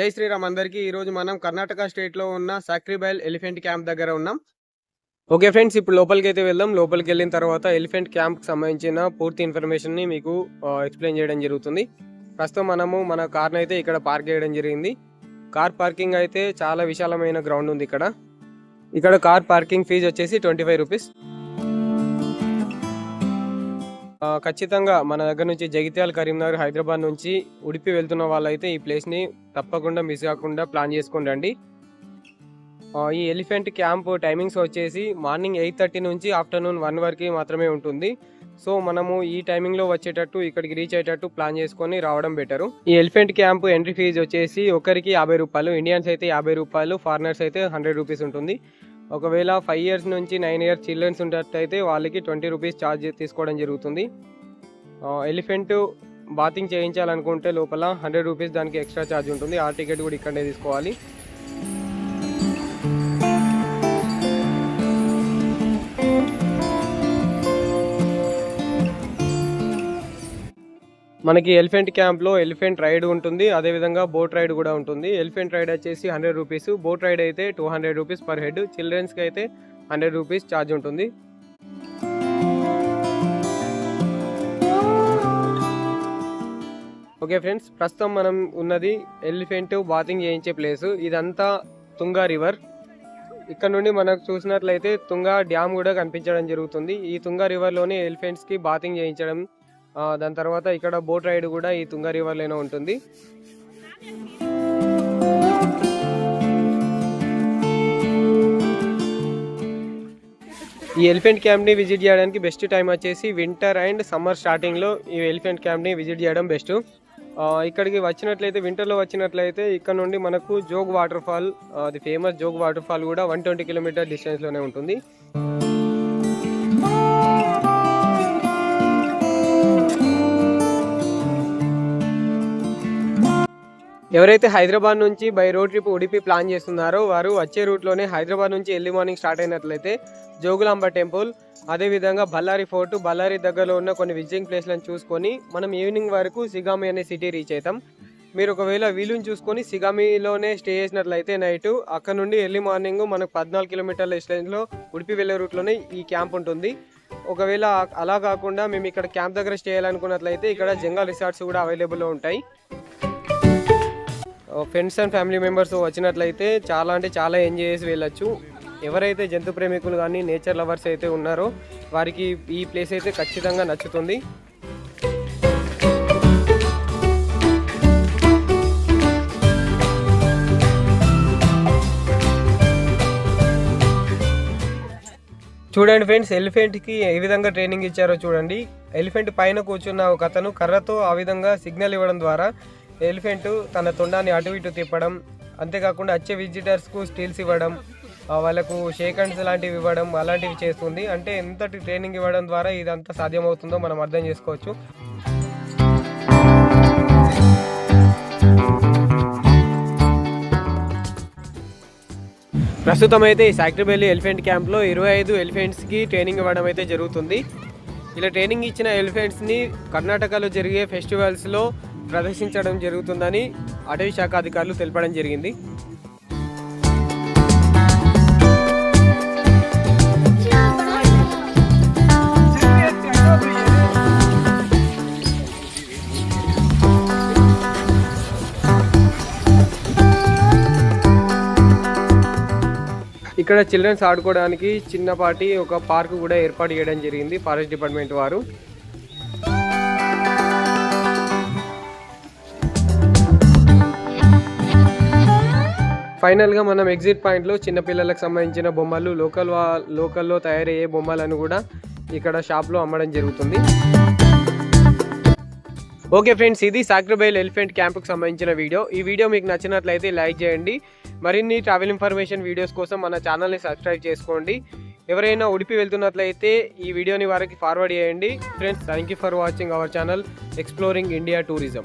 జై శ్రీరామ్ అందరికీ. ఈరోజు మనం కర్ణాటక స్టేట్లో ఉన్న సాక్రిబైల్ ఎలిఫెంట్ క్యాంప్ దగ్గర ఉన్నాం. ఓకే ఫ్రెండ్స్, ఇప్పుడు లోపలికి అయితే వెళ్దాం. లోపలికి వెళ్ళిన తర్వాత ఎలిఫెంట్ క్యాంప్కి సంబంధించిన పూర్తి ఇన్ఫర్మేషన్ని మీకు ఎక్స్ప్లెయిన్ చేయడం జరుగుతుంది. ప్రస్తుతం మనము మన కార్ని అయితే ఇక్కడ పార్క్ చేయడం జరిగింది. కార్ పార్కింగ్ అయితే చాలా విశాలమైన గ్రౌండ్ ఉంది. ఇక్కడ కార్ పార్కింగ్ ఫీజు వచ్చేసి 25 రూపీస్. ఖచ్చితంగా మన దగ్గర నుంచి జగిత్యాల, కరీంనగర్, హైదరాబాద్ నుంచి ఉడిపి వెళ్తున్న వాళ్ళైతే ఈ ప్లేస్ని తప్పకుండా మిస్ కాకుండా ప్లాన్ చేసుకొని రండి. ఈ ఎలిఫెంట్ క్యాంప్ టైమింగ్స్ వచ్చేసి మార్నింగ్ 8:30 నుంచి ఆఫ్టర్నూన్ 1 వరకు మాత్రమే ఉంటుంది. సో మనము ఈ టైమింగ్లో వచ్చేటట్టు, ఇక్కడికి రీచ్ అయ్యేటట్టు ప్లాన్ చేసుకొని రావడం బెటరు. ఈ ఎలిఫెంట్ క్యాంప్ ఎంట్రీ ఫీజు వచ్చేసి ఒకరికి 50 రూపాయలు, ఇండియన్స్ అయితే 50 రూపాయలు, ఫారినర్స్ అయితే 100 రూపీస్ ఉంటుంది. ఒకవేళ 5 ఇయర్స్ నుంచి 9 ఇయర్స్ చిల్డ్రన్స్ ఉన్నట్టయితే వాళ్ళకి 20 రూపీస్ ఛార్జ్ తీసుకోవడం జరుగుతుంది. ఎలిఫెంట్ బాతింగ్ చేయించాలనుకుంటే లోపల 100 రూపీస్ దానికి ఎక్స్ట్రా ఛార్జ్ ఉంటుంది. ఆ టికెట్ కూడా ఇక్కడే తీసుకోవాలి. మనకి ఎలిఫెంట్ క్యాంప్లో ఎలిఫెంట్ రైడ్ ఉంటుంది, అదేవిధంగా బోట్ రైడ్ కూడా ఉంటుంది. ఎలిఫెంట్ రైడ్ వచ్చేసి 100 రూపీస్, బోట్ రైడ్ అయితే 200 రూపీస్ పర్ హెడ్, చిల్డ్రన్స్కి అయితే 100 రూపీస్ ఛార్జ్ ఉంటుంది. ఓకే ఫ్రెండ్స్, ప్రస్తుతం మనం ఉన్నది ఎలిఫెంట్ బాతింగ్ చేయించే ప్లేసు. ఇదంతా తుంగా రివర్. ఇక్కడ నుండి మనకు చూసినట్లయితే తుంగా డ్యామ్ కూడా కనిపించడం జరుగుతుంది. ఈ తుంగా రివర్లోనే ఎలిఫెంట్స్కి బాతింగ్ చేయించడం, దాని తర్వాత ఇక్కడ బోట్ రైడ్ కూడా ఈ తుంగా రివర్లోనే ఉంటుంది. ఈ ఎలిఫెంట్ క్యాంప్ని విజిట్ చేయడానికి బెస్ట్ టైం వచ్చేసి వింటర్ అండ్ సమ్మర్ స్టార్టింగ్లో ఈ ఎలిఫెంట్ క్యాంప్ని విజిట్ చేయడం బెస్ట్. ఇక్కడికి వచ్చినట్లయితే, వింటర్లో వచ్చినట్లయితే ఇక్కడ నుండి మనకు జోగ్ వాటర్ ఫాల్, అది ఫేమస్ జోగ్ వాటర్ ఫాల్ కూడా 120 కిలోమీటర్ డిస్టెన్స్లోనే ఉంటుంది. ఎవరైతే హైదరాబాద్ నుంచి by road trip Udupi plan చేస్తున్నారో వారు వచ్చే రూట్లోనే హైదరాబాద్ నుంచి ఎర్లీ మార్నింగ్ స్టార్ట్ అయినట్లయితే జోగులాంబ టెంపుల్, అదేవిధంగా బళ్ళారి ఫోర్టు, బళ్ళారి దగ్గరలో ఉన్న కొన్ని విజిటింగ్ ప్లేస్లను చూసుకొని మనం ఈవినింగ్ వరకు సిగామి అనే సిటీ రీచ్ అవుతాం. మీరు ఒకవేళ వీలుని చూసుకొని సిగామిలోనే స్టే చేసినట్లయితే నైట్, అక్కడ నుండి ఎర్లీ మార్నింగ్ మనకు 14 కిలోమీటర్ల డిస్టెన్స్లో ఉడిపి వెళ్ళే రూట్లోనే ఈ క్యాంప్ ఉంటుంది. ఒకవేళ అలా కాకుండా మేము ఇక్కడ క్యాంప్ దగ్గర స్టే చేయాలనుకున్నట్లయితే ఇక్కడ జంగల్ రిసార్ట్స్ కూడా అవైలబుల్లో ఉంటాయి. ఫ్రెండ్స్ అండ్ ఫ్యామిలీ మెంబర్స్ వచ్చినట్లయితే చాలా అంటే చాలా ఎంజాయ్ చేసి వెళ్ళచ్చు. ఎవరైతే జంతు ప్రేమికులు కానీ నేచర్ లవర్స్ అయితే ఉన్నారో వారికి ఈ ప్లేస్ అయితే ఖచ్చితంగా నచ్చుతుంది. చూడండి ఫ్రెండ్స్, ఎలిఫెంట్కి ఏ విధంగా ట్రైనింగ్ ఇచ్చారో చూడండి. ఎలిఫెంట్ పైన కూర్చున్న ఒక అతను కర్రతో ఆ విధంగా సిగ్నల్ ఇవ్వడం ద్వారా ఎలిఫెంట్ తన తొండాన్ని అటు ఇటు తిప్పడం, అంతేకాకుండా వచ్చే విజిటర్స్కు స్టీల్స్ ఇవ్వడం, వాళ్ళకు షేక్ హ్యాండ్స్ లాంటివి ఇవ్వడం, అలాంటివి చేస్తుంది. అంటే ఎంతటి ట్రైనింగ్ ఇవ్వడం ద్వారా ఇదంతా సాధ్యమవుతుందో మనం అర్థం చేసుకోవచ్చు. ప్రస్తుతం అయితే ఈ సాక్రిబైల్ ఎలిఫెంట్ క్యాంప్లో 25 ఎలిఫెంట్స్కి ట్రైనింగ్ ఇవ్వడం అయితే జరుగుతుంది. ఇలా ట్రైనింగ్ ఇచ్చిన ఎలిఫెంట్స్ని కర్ణాటకలో జరిగే ఫెస్టివల్స్లో ప్రదర్శించడం జరుగుతుందని అటవీ శాఖ అధికారులు తెలపడం జరిగింది. ఇక్కడ చిల్డ్రన్స్ ఆడుకోవడానికి చిన్నపాటి ఒక పార్క్ కూడా ఏర్పాటు చేయడం జరిగింది ఫారెస్ట్ డిపార్ట్మెంట్ వారు. ఫైనల్గా మనం ఎగ్జిట్ పాయింట్లో చిన్నపిల్లలకు సంబంధించిన బొమ్మలు, లోకల్లో తయారయ్యే బొమ్మలను కూడా ఇక్కడ షాప్లో అమ్మడం జరుగుతుంది. ఓకే ఫ్రెండ్స్, ఇది సాక్రిబైల్ ఎలిఫెంట్ క్యాంప్కి సంబంధించిన వీడియో. ఈ వీడియో మీకు నచ్చినట్లయితే లైక్ చేయండి. మరిన్ని ట్రావెల్ ఇన్ఫర్మేషన్ వీడియోస్ కోసం మన ఛానల్ని సబ్స్క్రైబ్ చేసుకోండి. ఎవరైనా ఉడిపి వెళ్తున్నట్లయితే ఈ వీడియోని వారికి ఫార్వర్డ్ చేయండి. Friends, thank you for watching our channel exploring India tourism.